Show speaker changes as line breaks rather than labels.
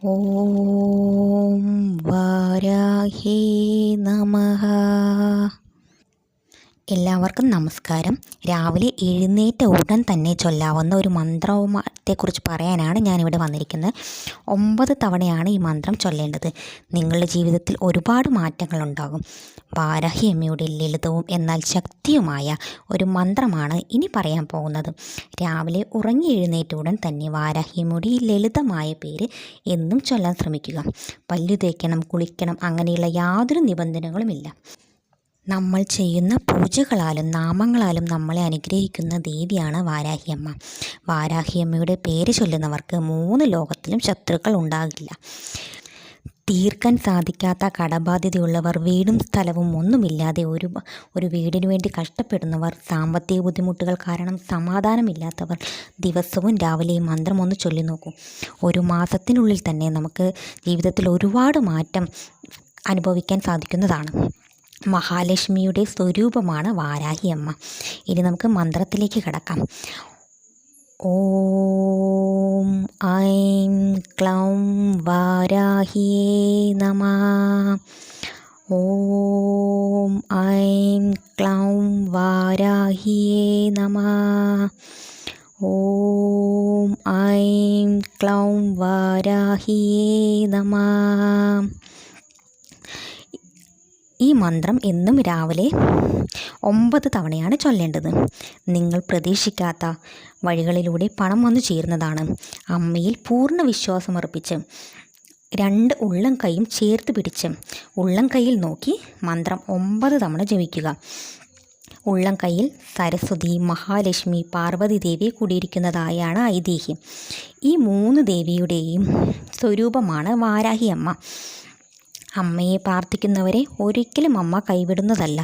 ഓം വാരാഹി നമഃ. എല്ലാവർക്കും നമസ്കാരം. രാവിലെ എഴുന്നേറ്റ ഉടൻ തന്നെ ചൊല്ലാവുന്ന ഒരു മന്ത്രത്തെക്കുറിച്ച് പറയാനാണ് ഞാനിവിടെ വന്നിരിക്കുന്നത്. 9 തവണയാണ് ഈ മന്ത്രം ചൊല്ലേണ്ടത്. നിങ്ങളുടെ ജീവിതത്തിൽ ഒരുപാട് മാറ്റങ്ങളുണ്ടാകും. വാരാഹി അമ്മയുടെ ലളിതവും എന്നാൽ ശക്തിയുമായ ഒരു മന്ത്രമാണ് ഇനി പറയാൻ പോകുന്നത്. രാവിലെ ഉറങ്ങി എഴുന്നേറ്റ ഉടൻ തന്നെ വാരാഹി അമ്മയുടെ ഈ ലളിതമായ പേര് എന്നും ചൊല്ലാൻ ശ്രമിക്കുക. പല്ലു തേക്കണം, കുളിക്കണം, അങ്ങനെയുള്ള യാതൊരു നിബന്ധനകളുമില്ല. നമ്മൾ ചെയ്യുന്ന പൂജകളാലും നാമങ്ങളാലും നമ്മളെ അനുഗ്രഹിക്കുന്ന ദേവിയാണ് വാരാഹിയമ്മ. വാരാഹിയമ്മയുടെ പേര് ചൊല്ലുന്നവർക്ക് 3 ലോകത്തിലും ശത്രുക്കൾ ഉണ്ടാകില്ല. തീർക്കാൻ സാധിക്കാത്ത കടബാധ്യതയുള്ളവർ, വീടും സ്ഥലവും ഒന്നുമില്ലാതെ ഒരു വീടിനു വേണ്ടി കഷ്ടപ്പെടുന്നവർ, സാമ്പത്തിക ബുദ്ധിമുട്ടുകൾ കാരണം സമാധാനമില്ലാത്തവർ ദിവസവും രാവിലെ ഈ മന്ത്രം ഒന്ന് ചൊല്ലി നോക്കൂ. ഒരു മാസത്തിനുള്ളിൽ തന്നെ നമുക്ക് ജീവിതത്തിൽ ഒരുപാട് മാറ്റം അനുഭവിക്കാൻ സാധിക്കുന്നതാണ്. മഹാലക്ഷ്മിയുടെ സ്വരൂപമാണ് വാരാഹി അമ്മ. ഇനി നമുക്ക് മന്ത്രത്തിലേക്ക് കടക്കാം. ഓം ഐം ക്ലൗം വാരാഹിയേ നമഃ. ഓം ഐം ക്ലൗം വാരാഹിയേ നമഃ. ഓം ഐം ക്ലൗം വാരാഹിയേ നമഃ. ഈ മന്ത്രം എന്നും രാവിലെ 9 തവണയാണ് ചൊല്ലേണ്ടത്. നിങ്ങൾ പ്രതീക്ഷിക്കാത്ത വഴികളിലൂടെ പണം വന്നു ചേരുന്നതാണ്. അമ്മയിൽ പൂർണ്ണ വിശ്വാസമർപ്പിച്ച് 2 ഉള്ളം കൈയും ചേർത്ത് പിടിച്ച് ഉള്ളം കൈയിൽ നോക്കി മന്ത്രം 9 തവണ ജപിക്കുക. ഉള്ളം കൈയിൽ സരസ്വതി, മഹാലക്ഷ്മി, പാർവതി ദേവി കൂടിയിരിക്കുന്നതായാണ് ഐതിഹ്യം. ഈ 3 ദേവിയുടെയും സ്വരൂപമാണ് വാരാഹി അമ്മ. അമ്മയെ പ്രാർത്ഥിക്കുന്നവരെ ഒരിക്കലും അമ്മ കൈവിടുന്നതല്ല.